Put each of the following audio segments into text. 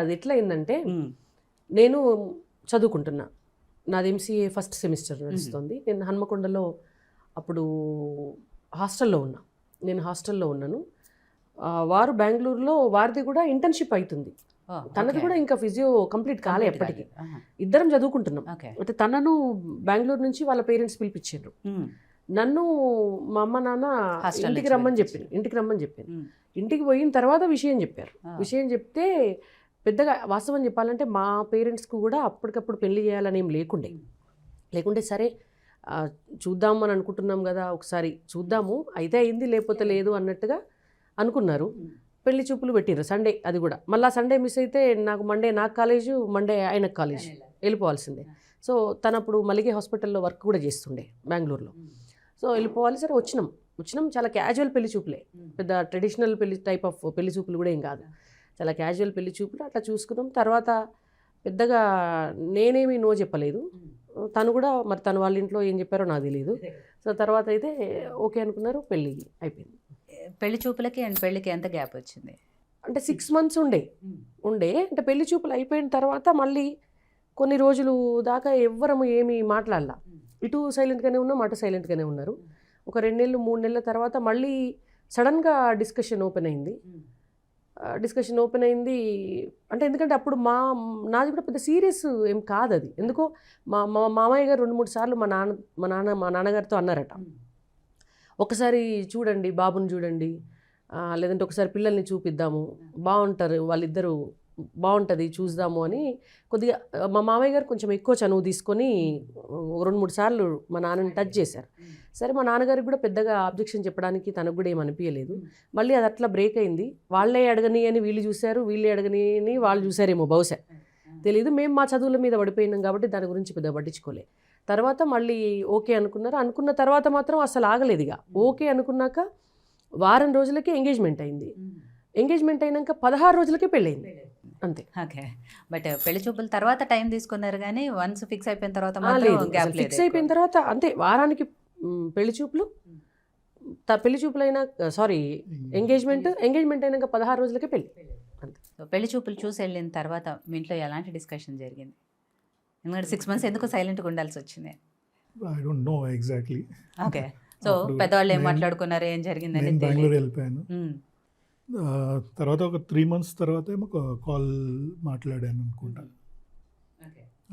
అది ఎట్లా అయిందంటే నేను చదువుకుంటున్నా, నాది ఎంసీఏ ఫస్ట్ సెమిస్టర్ నడుస్తుంది. నేను హన్మకొండలో అప్పుడు హాస్టల్లో ఉన్నా, నేను హాస్టల్లో ఉన్నాను. వారు బెంగళూరులో, వారిది కూడా ఇంటర్న్షిప్ అవుతుంది. తనది కూడా ఇంకా ఫిజియో కంప్లీట్ కాలే ఎప్పటికీ. ఇద్దరం చదువుకుంటున్నాం. అయితే తనను బెంగళూరు నుంచి వాళ్ళ పేరెంట్స్ పిలిపించారు. నన్ను మా అమ్మ నాన్న ఇంటికి రమ్మని చెప్పింది. ఇంటికి పోయిన తర్వాత విషయం చెప్పారు. విషయం చెప్తే పెద్దగా వాస్తవం చెప్పాలంటే మా పేరెంట్స్కు కూడా అప్పటికప్పుడు పెళ్లి చేయాలని ఏం లేకుంటే సరే చూద్దాం అని అనుకుంటున్నాం కదా, ఒకసారి చూద్దాము, అయితే అయింది లేకపోతే లేదు అన్నట్టుగా అనుకున్నారు. పెళ్లి చూపులు పెట్టిర్రు సండే. అది కూడా మళ్ళీ సండే మిస్ అయితే నాకు మండే నాకు కాలేజు, మండే ఆయనకు కాలేజ్, వెళ్ళిపోవాల్సిందే. సో తనప్పుడు మల్లిగే హాస్పిటల్లో వర్క్ కూడా చేస్తుండే బెంగళూరులో. సో వెళ్ళిపోవాలి. సరే వచ్చినాం చాలా క్యాజువల్ పెళ్లి చూపులే, పెద్ద ట్రెడిషనల్ పెళ్లి టైప్ ఆఫ్ పెళ్లి చూపులు కూడా ఏం కాదు, చాలా క్యాజువల్ పెళ్లి చూపులు. అట్లా చూసుకున్నాం. తర్వాత పెద్దగా నేనేమి నో చెప్పలేదు, తను కూడా మరి తను వాళ్ళ ఇంట్లో ఏం చెప్పారో నాకు తెలియదు. సో తర్వాత అయితే ఓకే అనుకున్నారు, పెళ్ళి అయిపోయింది. పెళ్లి చూపులకి అండ్ పెళ్ళికి ఎంత గ్యాప్ వచ్చింది అంటే 6 months ఉండే అంటే పెళ్లి చూపులు అయిపోయిన తర్వాత మళ్ళీ కొన్ని రోజులు దాకా ఎవ్వరము ఏమీ మాట్లాడలా. ఇటు సైలెంట్గానే ఉన్నాం, అటు సైలెంట్గానే ఉన్నారు. ఒక 2 నెలలు 3 నెలల తర్వాత మళ్ళీ సడన్గా డిస్కషన్ ఓపెన్ అయింది. అంటే ఎందుకంటే అప్పుడు నాది కూడా పెద్ద సీరియస్ ఏం కాదు అది. ఎందుకో మా మామయ్య గారు 2-3 సార్లు మా నాన్నగారితో అన్నారట, ఒకసారి చూడండి బాబుని చూడండి, లేదంటే ఒకసారి పిల్లల్ని చూపిద్దాము, బాగుంటారు వాళ్ళిద్దరూ, బాగుంటుంది చూద్దాము అని. కొద్దిగా మా మామయ్య గారు కొంచెం ఎక్కువ చనువు తీసుకొని 2-3 సార్లు మా నాన్నని టచ్ చేశారు. సరే మా నాన్నగారికి కూడా పెద్దగా ఆబ్జెక్షన్ చెప్పడానికి తనకు కూడా ఏం అనిపించలేదు. మళ్ళీ అది అట్లా బ్రేక్ అయింది. వాళ్ళే అడగని అని వీళ్ళు చూశారు, వీళ్ళే అడగని అని వాళ్ళు చూశారేమో బహుశా తెలీదు. మేము మా చదువుల మీద పడిపోయినాం కాబట్టి దాని గురించి పెద్దగా పట్టించుకోలే. తర్వాత మళ్ళీ ఓకే అనుకున్న తర్వాత మాత్రం అసలు ఆగలేదు. ఇక ఓకే అనుకున్నాక వారం రోజులకే ఎంగేజ్మెంట్ అయింది. ఎంగేజ్మెంట్ అయినాక 16 రోజులకే పెళ్ళయింది అంతే. ఓకే, బట్ పెళ్లి చూపుల తర్వాత టైం తీసుకున్నారు కానీ వన్స్ ఫిక్స్ అయిపోయిన తర్వాత మాత్రం గ్యాప్ లేదు. ఫిక్స్ అయిపోయిన తర్వాత అంతే, వారానికి పెళ్లి చూపులు అయినా ఎంగేజ్మెంట్ అయినాక 16 రోజులకే పెళ్ళి అంతే. పెళ్లి చూపులు చూసి వెళ్ళిన తర్వాత మీ ఇంట్లో ఎలాంటి డిస్కషన్ జరిగింది? ఎందుకంటే 6 months ఎందుకు సైలెంట్గా ఉండాల్సి వచ్చింది? I don't know exactly. Okay, so పెద్దవాళ్ళు ఏం మాట్లాడుకున్నారు, ఏం జరిగిందని? బెంగళూరు వెళ్ళిపోయాను. తర్వాత ఒక 3 months తర్వాత ఏమో కాల్ మాట్లాడాను అనుకుంటా.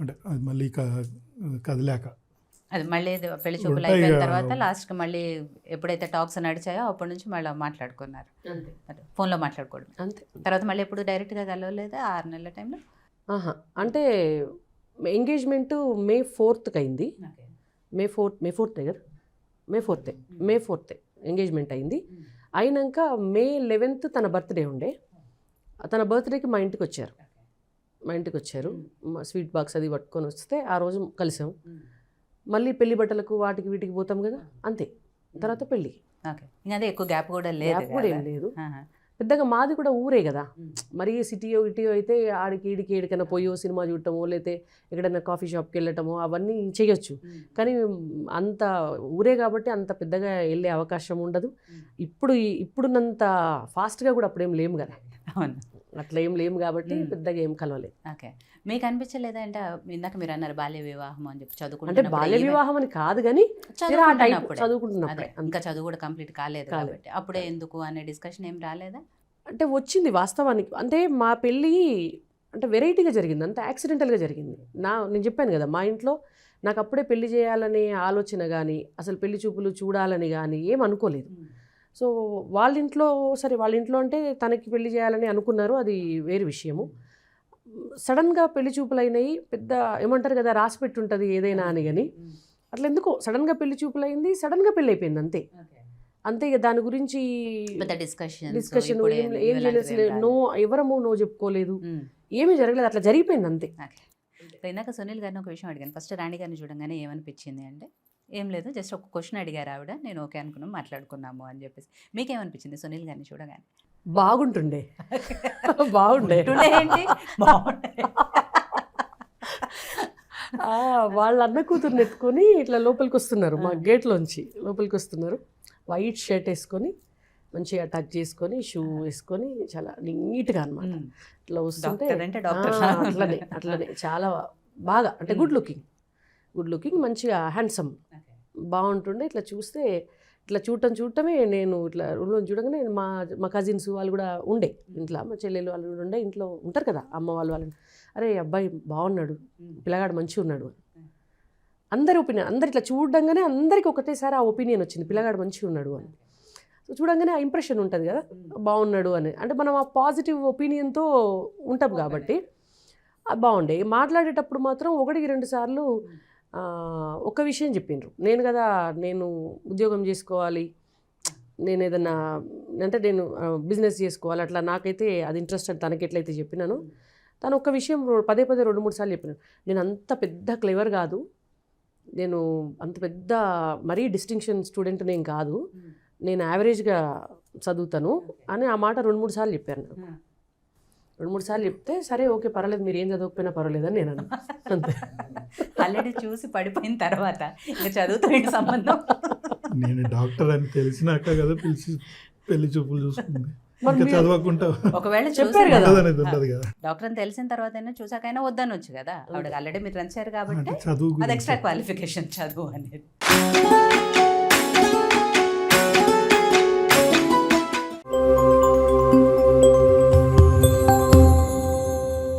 అంటే అది మళ్ళీ కదిలాక అది మళ్ళీ పెళ్లి చూపులు అయిపోయిన తర్వాత లాస్ట్కి మళ్ళీ ఎప్పుడైతే టాక్స్ నడిచాయో అప్పటి నుంచి మళ్ళీ మాట్లాడుకున్నారు, ఫోన్లో మాట్లాడుకోవడం అంతే. తర్వాత మళ్ళీ ఎప్పుడు డైరెక్ట్గా కలవలేదా 6 నెలల టైంలో? అంటే ఎంగేజ్మెంట్ May 4th అయింది. May 4th ఎంగేజ్మెంట్ అయింది. అయినాక May 11th తన బర్త్డే ఉండే. తన బర్త్డేకి మా ఇంటికి వచ్చారు. స్వీట్ బాక్స్ అది పట్టుకొని వస్తే ఆ రోజు కలిసాం. మళ్ళీ పెళ్లి బట్టలకు వాటికి వీటికి పోతాం కదా, అంతే. తర్వాత పెళ్ళి. ఓకే, అదే ఎక్కువ గ్యాప్ కూడా ఏం లేదు పెద్దగా. మాది కూడా ఊరే కదా, మరి సిటీయో ఇటీయో అయితే ఆడికి ఈడికి ఏడికైనా పోయో సినిమా చూడటమో లేకపోతే ఎక్కడైనా కాఫీ షాప్కి వెళ్ళటమో అవన్నీ చేయొచ్చు. కానీ అంత ఊరే కాబట్టి అంత పెద్దగా వెళ్ళే అవకాశం ఉండదు. ఇప్పుడున్నంత ఫాస్ట్గా కూడా అప్పుడేం లేము కదా, అట్లా ఏం లేము కాబట్టి పెద్దగా ఏం కలవలేదు. ఓకే, మీకు అనిపించలేదా? అంటే ఇందాక మీరు అన్నారు బాల్య వివాహం అని చెప్పి చదువుకుంటే, అంటే బాల్య వివాహం అని కాదు కానీ చదువుకుంటున్నప్పుడే, ఇంకా చదువు కూడా కంప్లీట్ కాలేదు కాబట్టి అప్పుడే ఎందుకు అనే డిస్కషన్ ఏం రాలేదా? అంటే వచ్చింది వాస్తవానికి. అంటే మా పెళ్ళి అంటే వెరైటీగా జరిగింది, అంత యాక్సిడెంటల్గా జరిగింది. నేను చెప్పాను కదా, మా ఇంట్లో నాకు అప్పుడే పెళ్లి చేయాలనే ఆలోచన కానీ అసలు పెళ్లి చూపులు చూడాలని కానీ ఏం అనుకోలేదు. సో వాళ్ళ ఇంట్లో అంటే తనకి పెళ్లి చేయాలని అనుకున్నారు, అది వేరే విషయము. సడన్గా పెళ్లి చూపులు అయినాయి. పెద్ద ఏమంటారు కదా, రాసి పెట్టుంటుంది ఏదైనా అని. కానీ అట్లా ఎందుకో సడన్గా పెళ్లి చూపులు అయింది, సడన్గా పెళ్ళి అయిపోయింది అంతే. ఇక దాని గురించి డిస్కషన్ ఏం చేయలేదు. ఎవరము నో చెప్పుకోలేదు, ఏమీ జరగలేదు, అట్లా జరిగిపోయింది అంతే. ఇందాక సునీల్ గారిని ఒక విషయం అడిగాను. ఫస్ట్ రాణి గారిని చూడంగానే ఏమనిపించింది అంటే, ఏం లేదు జస్ట్ ఒక క్వశ్చన్ అడిగారు ఆవిడ, నేను ఓకే అనుకున్నాం, మాట్లాడుకున్నాము అని చెప్పేసి. మీకేమనిపించింది సునీల్ గారిని చూడగానే? బాగుండే ఏంటి వాళ్ళ అన్న కూతురుని ఎత్తుకొని ఇట్లా లోపలికి వస్తున్నారు, మా గేట్లోంచి లోపలికి వస్తున్నారు. వైట్ షర్ట్ వేసుకొని మంచిగా టచ్ చేసుకొని షూ వేసుకొని చాలా నీట్గా అనమాట. ఇట్లా వస్తుంటే డాక్టర్ అంటే డాక్టర్. అట్లనే చాలా బాగా అంటే గుడ్ లుకింగ్ మంచిగా హ్యాండ్సమ్ బాగుంటుండే. ఇట్లా చూస్తే ఇట్లా చూడటమే నేను ఇట్లా రూమ్లో చూడగానే మా కజిన్స్ వాళ్ళు కూడా ఉండే ఇంట్లో, మా చెల్లెలు వాళ్ళు కూడా ఉండే ఇంట్లో ఉంటారు కదా అమ్మ వాళ్ళని, అరే అబ్బాయి బాగున్నాడు, పిల్లగాడు మంచిగా ఉన్నాడు అని అందరి ఒపీనియన్. అందరు ఇట్లా చూడంగానే అందరికీ ఒకటేసారి ఆ ఒపీనియన్ వచ్చింది, పిల్లగాడు మంచిగా ఉన్నాడు అని. సో చూడంగానే ఆ ఇంప్రెషన్ ఉంటుంది కదా బాగున్నాడు అని, అంటే మనం ఆ పాజిటివ్ ఒపీనియన్తో ఉంటాం కాబట్టి అది బాగుండే. మాట్లాడేటప్పుడు మాత్రం 1-2 సార్లు ఒక విషయం చెప్పిండ్రు, నేను ఉద్యోగం చేసుకోవాలి, నేను ఏదన్నా అంటే నేను బిజినెస్ చేసుకోవాలి, అట్లా నాకైతే అది ఇంట్రెస్ట్ అని తనకి ఎట్లయితే చెప్పినాను, తను ఒక విషయం పదే 2-3 సార్లు చెప్పినాను, నేను అంత పెద్ద క్లెవర్ కాదు, నేను అంత పెద్ద మరీ డిస్టింక్షన్ స్టూడెంట్ నేను కాదు, నేను యావరేజ్గా చదువుతాను అని ఆ మాట 2-3 సార్లు చెప్పారు నాకు. 2-3 సార్లు చెప్తే సరే ఓకే పర్వాలేదు, మీరు ఏం చదవకపోయినా పర్వాలేదని నేను అన్నా. అంతే. ఆల్రెడీ చూసి పడిపోయిన తర్వాత ఇంకా చదువుతో ఏంటి సంబంధం? నేను డాక్టర్ అని తెలిసినాక కదా పిలిచి పెళ్లి చూపులు చూసుకుంది, మరి ఇంకా మీరు- చదవకుండా ఒకవేళ చెప్పారు చూసి కదా. అనేది ఉండదు కదా. డాక్టర్ అని తెలిసిన తర్వాత అయినా చూసాకైనా వద్దనొచ్చు కదా, ఆవిడకి ఆల్రెడీ మీరు నచ్చారు కాబట్టి అంటే చదువు అది గురించి ఎక్స్ట్రా క్వాలిఫికేషన్ చదువు అనేది.